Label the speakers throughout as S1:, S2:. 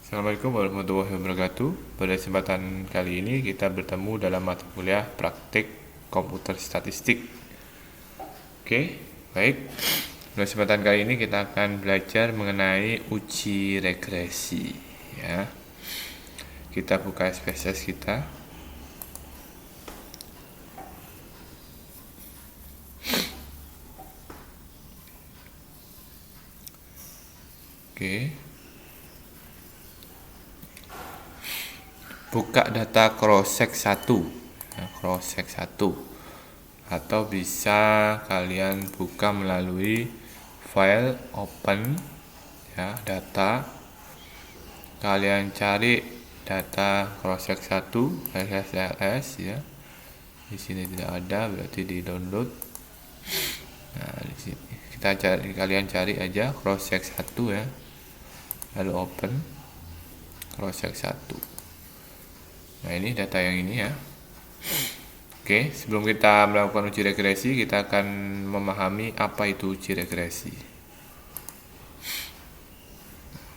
S1: Assalamualaikum warahmatullahi wabarakatuh. Pada kesempatan kali ini kita bertemu dalam mata kuliah praktik komputer statistik. Oke, baik. Pada kesempatan kali ini kita akan belajar mengenai uji regresi. Ya, kita buka SPSS kita. Oke. Buka data cross-check 1 ya, cross-check 1 atau bisa kalian buka melalui file open ya, data, kalian cari data cross-check 1 SSLS ya. Di sini tidak ada, berarti di download. Nah, di sini kita cari, kalian cari aja cross-check 1 ya, lalu open cross-check 1. Nah, ini data yang ini ya. Oke, sebelum kita melakukan uji regresi, kita akan memahami apa itu uji regresi.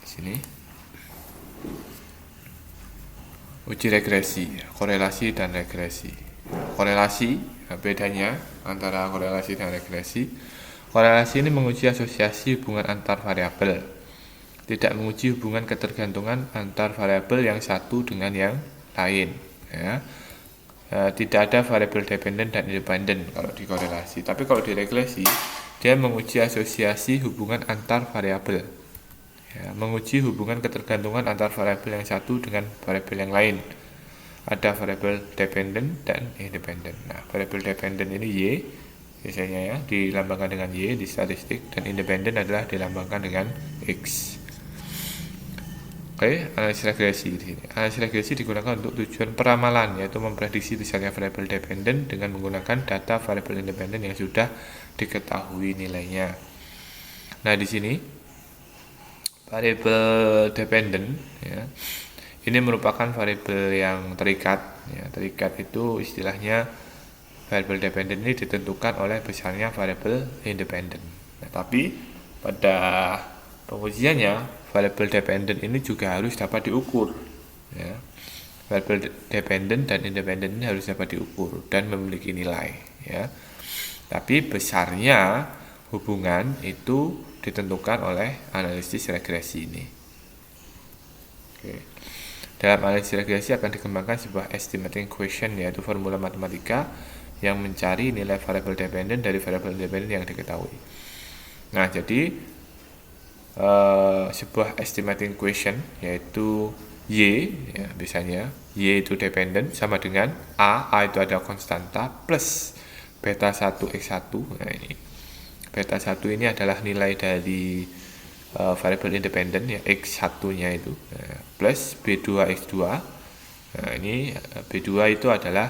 S1: Di sini. Uji regresi, korelasi dan regresi. Korelasi, bedanya antara korelasi dan regresi. Korelasi ini menguji asosiasi hubungan antar variabel, tidak menguji hubungan ketergantungan antar variabel yang satu dengan yang lain ya. Tidak ada variabel dependen dan independen kalau di korelasi. Tapi kalau di regresi, dia menguji asosiasi hubungan antar variabel ya, menguji hubungan ketergantungan antar variabel yang satu dengan variabel yang lain. Ada variabel dependen dan independen. Nah, variabel dependen ini Y biasanya ya, dilambangkan dengan Y di statistik, dan independen adalah dilambangkan dengan X. Oke, analisis regresi di sini. Analisis regresi digunakan untuk tujuan peramalan, yaitu memprediksi besarnya variabel dependen dengan menggunakan data variabel independen yang sudah diketahui nilainya. Nah, di sini variabel dependen ya, ini merupakan variabel yang terikat ya. Terikat itu istilahnya, variabel dependen ini ditentukan oleh besarnya variabel independen. Nah, tapi pada pengujiannya, variabel dependen ini juga harus dapat diukur ya. Variabel dependen dan independen ini harus dapat diukur dan memiliki nilai ya. Tapi besarnya hubungan itu ditentukan oleh analisis regresi ini. Oke. Dalam analisis regresi akan dikembangkan sebuah estimating equation, yaitu formula matematika yang mencari nilai variabel dependen dari variabel independen yang diketahui. Nah, jadi sebuah estimating equation yaitu Y ya, biasanya Y itu dependen sama dengan A itu ada konstanta plus beta 1 X1. Nah, ini beta 1 ini adalah nilai dari variabel independen ya, X1 nya itu plus B2 X2. Nah, ini B2 itu adalah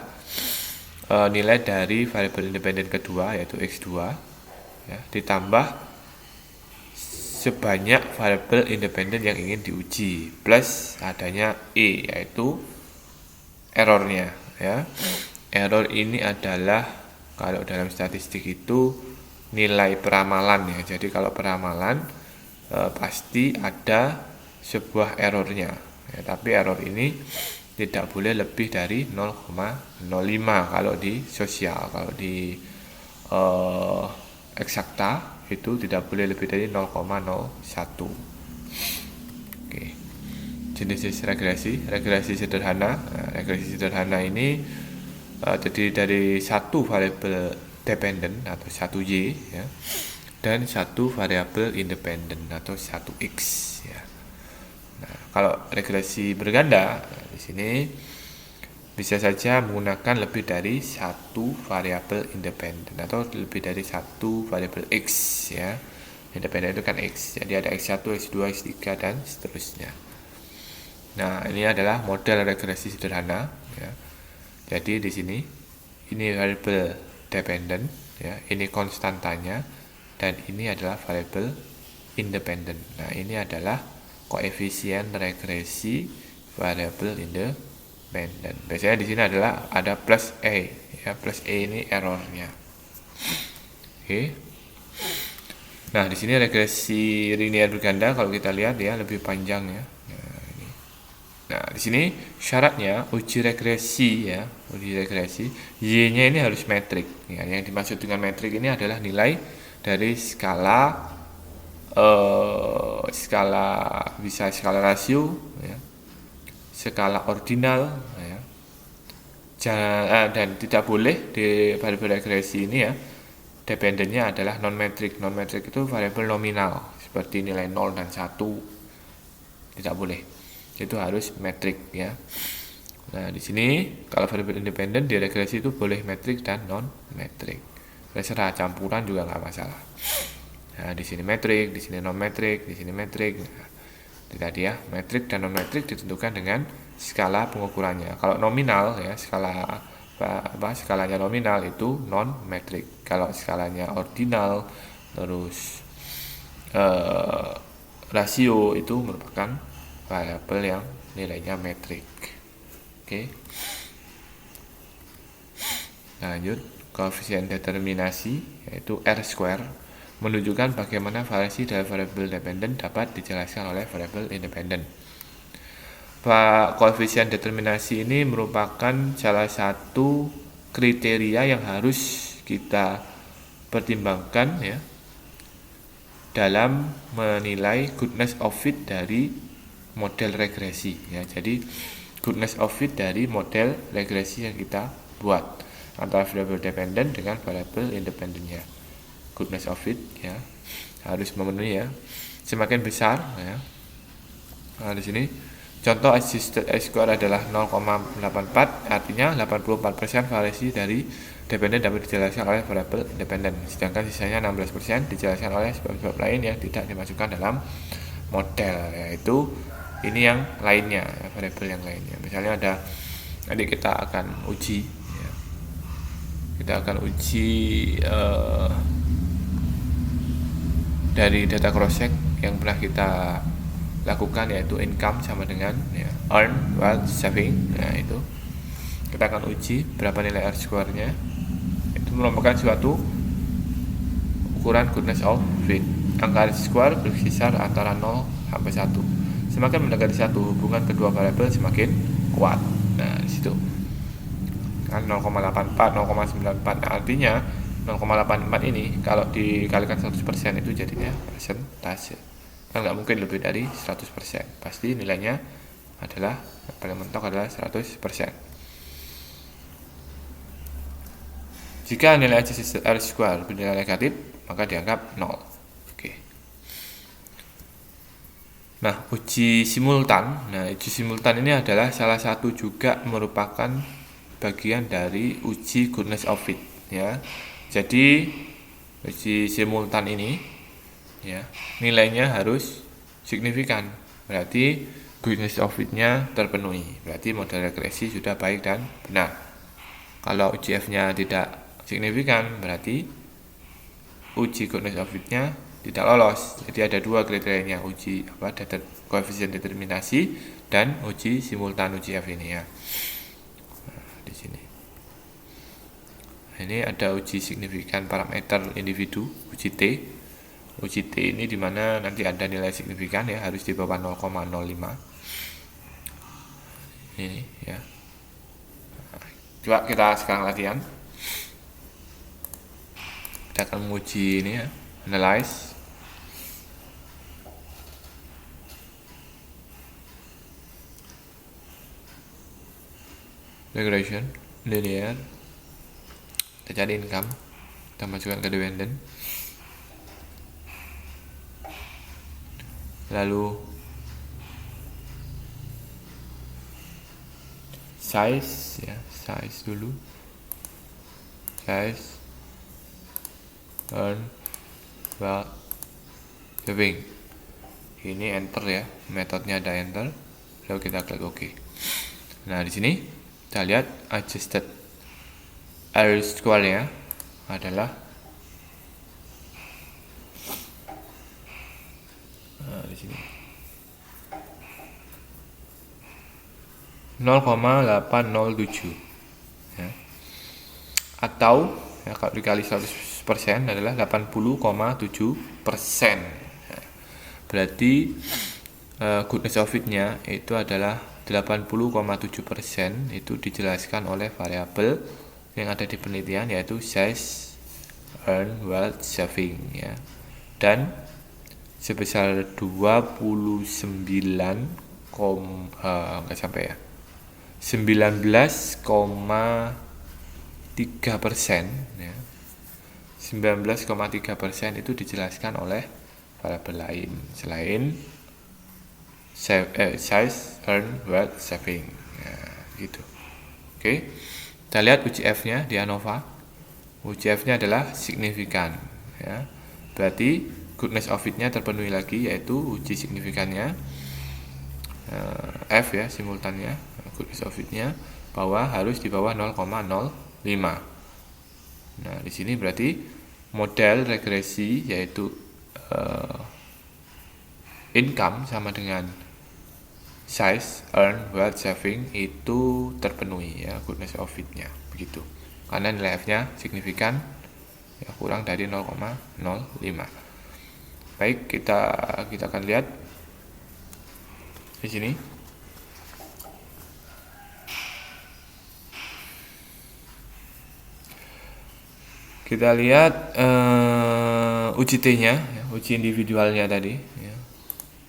S1: nilai dari variabel independen kedua yaitu X2 ya, ditambah sebanyak variabel independen yang ingin diuji plus adanya E yaitu errornya ya. Error ini adalah kalau dalam statistik itu nilai peramalan ya. Jadi kalau peramalan pasti ada sebuah errornya ya, tapi error ini tidak boleh lebih dari 0,05 kalau di sosial. Kalau di eksakta itu tidak boleh lebih dari 0,01. Oke. Jenis regresi sederhana. Nah, regresi sederhana ini terdiri dari satu variabel dependen atau satu Y ya, dan satu variabel independen atau satu X ya. Nah, kalau regresi berganda di sini bisa saja menggunakan lebih dari satu variabel independen atau lebih dari satu variabel X ya. Independen itu kan X, jadi ada X1, X2, X3 dan seterusnya. Nah, ini adalah model regresi sederhana ya. Jadi di sini ini variabel dependen ya, ini konstantanya, dan ini adalah variabel independen. Nah, ini adalah koefisien regresi variabel independen. Biasanya di sini adalah ada plus E ya, plus E ini errornya. Oke. Nah, di sini regresi linear berganda kalau kita lihat ya lebih panjang ya. Nah, ini Nah, di sini syaratnya uji regresi ya, uji regresi y-nya ini harus metrik. Ya, yang dimaksud dengan metrik ini adalah nilai dari skala bisa skala rasio ya, skala ordinal ya. Dan tidak boleh di variabel regresi ini ya, dependennya adalah non metrik. Non metrik itu variabel nominal seperti nilai 0 dan 1. Tidak boleh. Itu harus metrik ya. Nah, di sini kalau variabel independen di regresi itu boleh metrik dan non metrik. Terserah, campuran juga nggak masalah. Nah, di sini metrik, di sini non metrik, di sini metrik. Nah, itu tadi ya, metrik dan non metrik ditentukan dengan skala pengukurannya. Kalau nominal ya, skalanya nominal itu non metrik. Kalau skalanya ordinal terus rasio itu merupakan variabel yang nilainya metrik. Oke. Lanjut, koefisien determinasi yaitu R² menunjukkan bagaimana variasi dari variabel dependen dapat dijelaskan oleh variabel independen. Koefisien determinasi ini merupakan salah satu kriteria yang harus kita pertimbangkan ya dalam menilai goodness of fit dari model regresi ya. Jadi goodness of fit dari model regresi yang kita buat antara variabel dependen dengan variabel independennya. Goodness of fit ya harus memenuhi ya. Semakin besar ya. Nah, di sini contoh adjusted R² adalah 0,84, artinya 84% variasi dari dependen dapat dijelaskan oleh variabel independen, sedangkan sisanya 16% dijelaskan oleh sebab-sebab lain yang tidak dimasukkan dalam model, yaitu ini yang lainnya, ya, variabel yang lainnya. Misalnya ada, nanti kita akan uji, ya. Kita akan uji dari data cross-check yang pernah kita lakukan, yaitu income sama dengan ya, earn, wealth, saving. Nah, itu kita akan uji berapa nilai R² nya. Itu merupakan suatu ukuran goodness of fit. Angka R² berkisar antara 0 sampai 1. Semakin mendekati 1, hubungan kedua variabel semakin kuat. Nah, di situ kan 0,84, 0,94. Nah, artinya 0,84 ini kalau dikalikan 100% itu jadinya persentase. Kan nggak mungkin lebih dari 100%. Pasti nilainya adalah paling mentok adalah 100%. Jika nilai adjusted R² bernilai negatif, maka dianggap 0. Oke. Nah, uji simultan. Nah, uji simultan ini adalah salah satu juga merupakan bagian dari uji goodness of fit ya. Jadi uji simultan ini ya, nilainya harus signifikan. Berarti goodness of fit-nya terpenuhi. Berarti model regresi sudah baik dan benar. Kalau uji F-nya tidak signifikan, berarti uji goodness of fit-nya tidak lolos. Jadi ada dua kriterianya, uji koefisien determinasi dan uji simultan uji F ini ya. Nah, di sini. Ini ada uji signifikan parameter individu, uji T. Uji T ini dimana nanti ada nilai signifikan ya, harus di bawah 0,05. Ini ya. Nah, coba kita sekarang latihan. Kita akan menguji ini ya, analyze. Regression, linear. Kita cari income, kita masukkan ke dependent, lalu size ya, size dulu, size, earn, wealth, saving. Ini enter ya, metodenya ada enter, lalu kita klik OK. Nah, di sini kita lihat adjusted R² ya adalah di sini 0,807 ya. Atau ya, kalau dikali 100% adalah 80,7%. Ya. Berarti goodness of fit-nya itu adalah 80,7%, itu dijelaskan oleh variabel yang ada di penelitian, yaitu size, earn, wealth, saving ya. Dan sebesar 29, enggak sampai ya, 19,3% ya. 19,3% itu dijelaskan oleh variabel lain selain size, earn, wealth, saving ya, gitu. Oke, kita lihat UCF-nya di ANOVA. UCF-nya adalah signifikan ya. Berarti goodness of fit-nya terpenuhi lagi, yaitu uji signifikannya F ya, simultannya goodness of fit-nya bahwa harus di bawah 0,05. Nah, di sini berarti model regresi yaitu income sama dengan size, earn, wealth, saving itu terpenuhi ya, goodness of fit-nya begitu. Karena nilai F-nya signifikan ya, kurang dari 0,05. Baik, kita akan lihat di sini. Kita lihat uji T-nya, ya, uji individualnya tadi ya.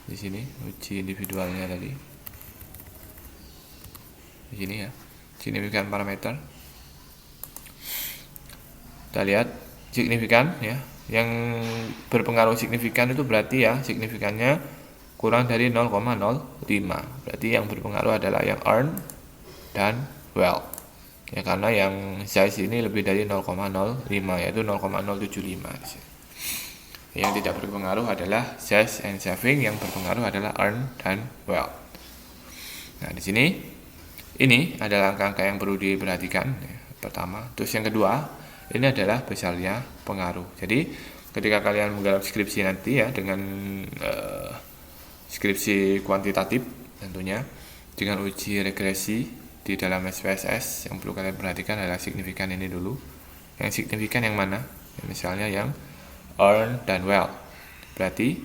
S1: Di sini uji individualnya tadi. Di sini ya, signifikan parameter. Kita lihat signifikan ya, yang berpengaruh signifikan itu berarti ya signifikannya kurang dari 0,05. Berarti yang berpengaruh adalah yang earn dan wealth ya, karena yang size ini lebih dari 0,05 yaitu 0,075. Yang tidak berpengaruh adalah size and saving, yang berpengaruh adalah earn dan wealth. Nah, di sini ini adalah angka-angka yang perlu diperhatikan ya, pertama. Terus yang kedua, ini adalah besarnya pengaruh. Jadi ketika kalian menggarap skripsi nanti ya, dengan skripsi kuantitatif tentunya, dengan uji regresi di dalam SPSS, yang perlu kalian perhatikan adalah signifikan ini dulu. Yang signifikan yang mana? Ya, misalnya yang earn dan wealth. Berarti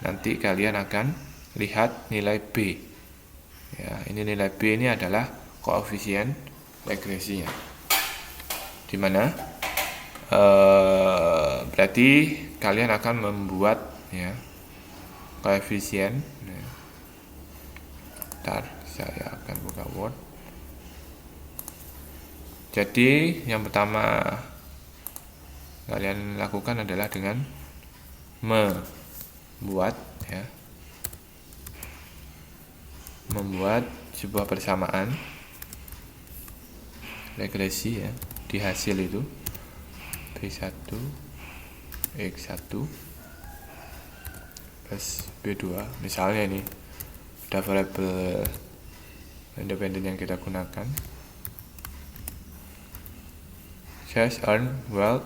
S1: nanti kalian akan lihat nilai B. Ya, ini nilai B ini adalah koefisien regresinya. Di mana berarti kalian akan membuat ya koefisien. Ya. Bentar, saya akan buka Word. Jadi yang pertama kalian lakukan adalah dengan membuat sebuah persamaan regresi ya, di hasil itu B1 X1 plus B2. Misalnya ini ada variabel independen yang kita gunakan, size, earn, wealth,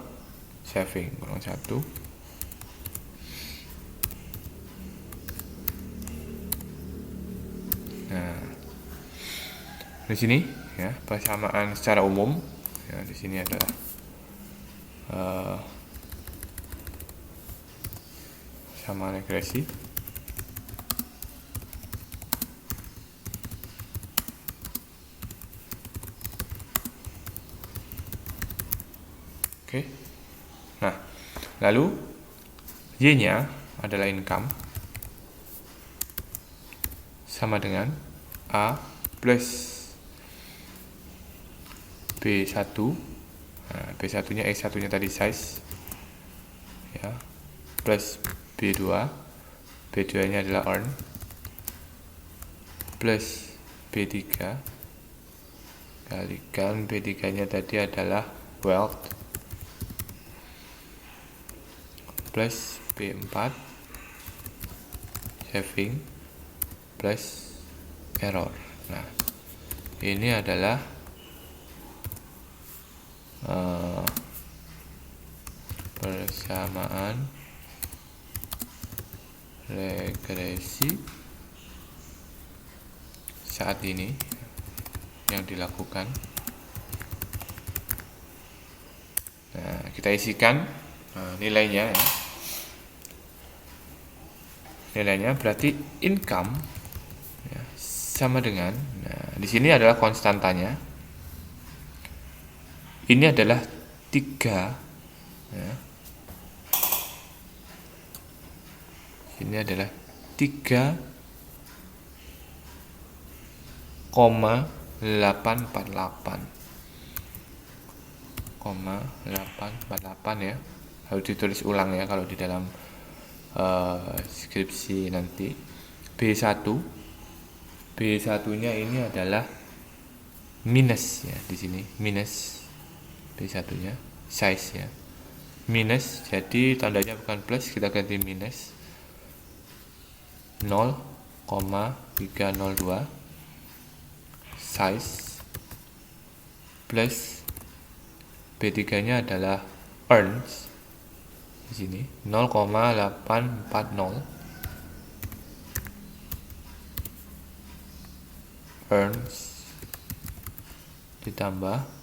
S1: saving kurang 1. Nah, di sini ya persamaan secara umum ya, di sini adalah persamaan regresi. Oke. Nah, lalu Y-nya adalah income sama dengan A plus B1. Nah, B1 nya X1 nya tadi size ya, plus B2. B2 nya adalah earn plus B3 kalikan B3 nya tadi adalah wealth plus B4 saving plus error. Nah, ini adalah persamaan regresi saat ini yang dilakukan. Nah, kita isikan nilainya ya. nilainya, berarti income ya, sama dengan, nah di sini adalah konstantanya, ini adalah 3 ya. Ini adalah 3,848 ya. Harus ditulis ulang ya kalau di dalam skripsi nanti. B1 nya ini adalah minus ya, di sini minus. B1 nya size ya, minus, jadi tandanya bukan plus, kita ganti minus 0,302 size plus B3 nya adalah earns di sini 0,840 earns ditambah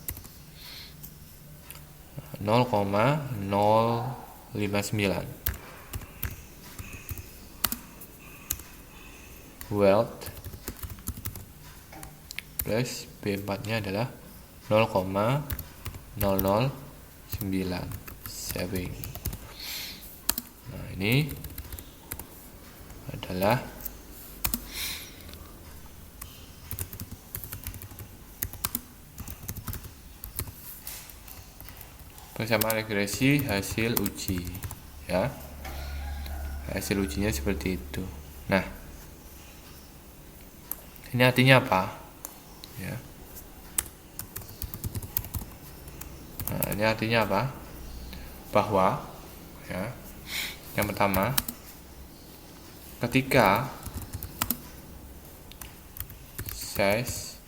S1: 0,059 wealth plus B4 nya adalah 0,009 saving. Nah ini adalah bersama regresi hasil uji ya. Hasil ujinya seperti itu. Nah, ini artinya apa? Ya. Nah, ini artinya apa? Bahwa ya, yang pertama, ketika size,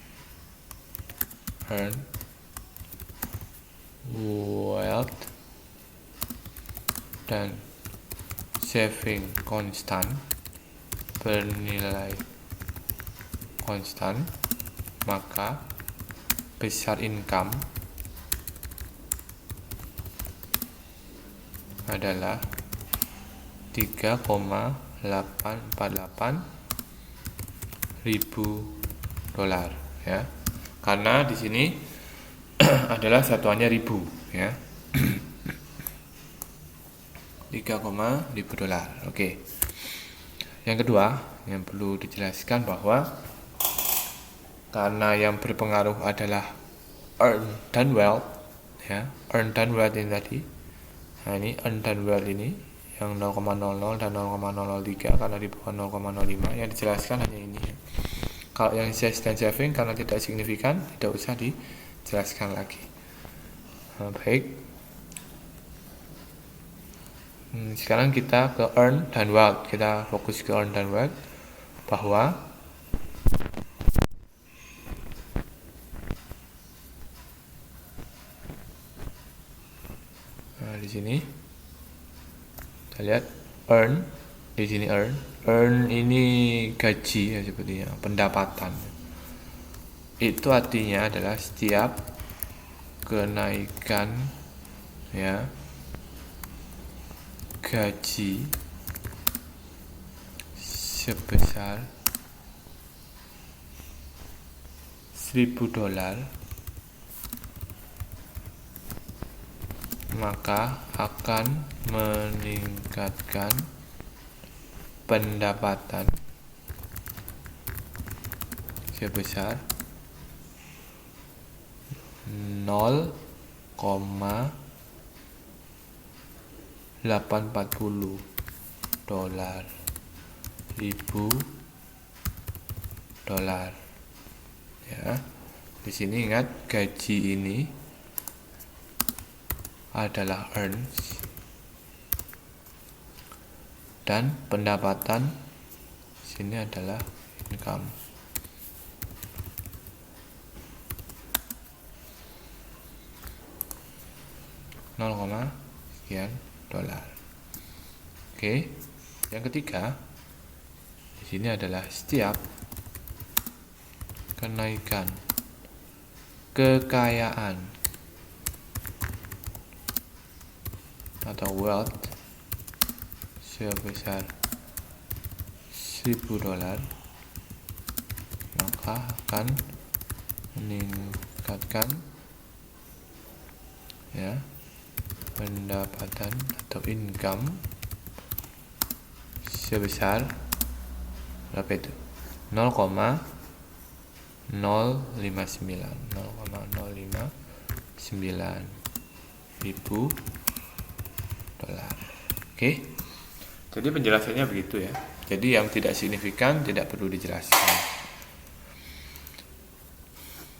S1: earn, wealth, dan saving konstan bernilai konstan, maka besar income adalah 3,848 ribu dolar ya, karena di sini adalah satuannya ribu ya. 3,000 dolar. Oke. Yang kedua yang perlu dijelaskan bahwa karena yang berpengaruh adalah earn dan wealth ya, earn dan wealth ini tadi. Nah ini earn dan wealth ini yang 0,00 dan 0,003 karena di bawah 0,05, yang dijelaskan hanya ini ya. Kalau yang size dan saving karena tidak signifikan tidak usah dijelaskan lagi. Nah, baik. Sekarang kita ke earn dan wealth. Kita fokus ke earn dan wealth, bahwa nah, di sini kita lihat earn, di sini earn ini gaji ya, sepertinya pendapatan. Itu artinya adalah setiap kenaikan ya gaji sebesar 1.000 dolar, maka akan meningkatkan pendapatan sebesar 0,840 dolar, ribu dolar ya. Di sini ingat gaji ini adalah earns dan pendapatan sini adalah income. sekian dolar. Oke. Yang ketiga di sini adalah setiap kenaikan kekayaan atau wealth sebesar $1.000, maka akan meningkatkan ya pendapatan atau income sebesar berapa itu? 0,059 ribu dolar. Oke. Jadi penjelasannya begitu ya. Jadi yang tidak signifikan tidak perlu dijelaskan.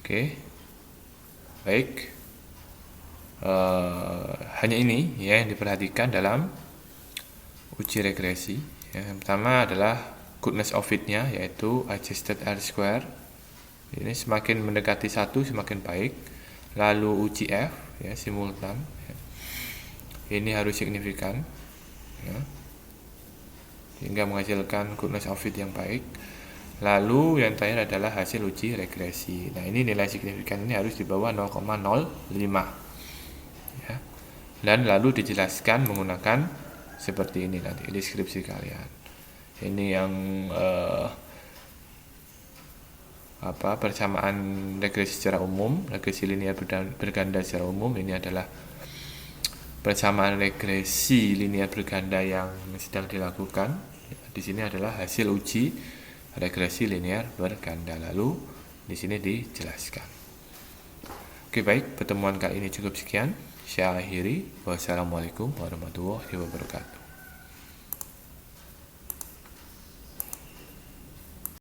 S1: Oke. Baik. Hanya ini ya yang diperhatikan dalam uji regresi. Yang pertama adalah goodness of fit-nya, yaitu adjusted R-square. Ini semakin mendekati 1 semakin baik. Lalu uji F ya, simultan ya. Ini harus signifikan ya, sehingga menghasilkan goodness of fit yang baik. Lalu yang terakhir adalah hasil uji regresi. Nah, ini nilai signifikan ini harus di bawah 0,05 ya. Dan lalu dijelaskan menggunakan seperti ini nanti deskripsi kalian. Ini yang persamaan regresi secara umum, regresi linear berganda secara umum. Ini adalah persamaan regresi linear berganda yang sedang dilakukan. Di sini adalah hasil uji regresi linear berganda. Lalu di sini dijelaskan. Oke, baik, pertemuan kali ini cukup sekian. Saya akhiri. Wassalamualaikum warahmatullahi wabarakatuh.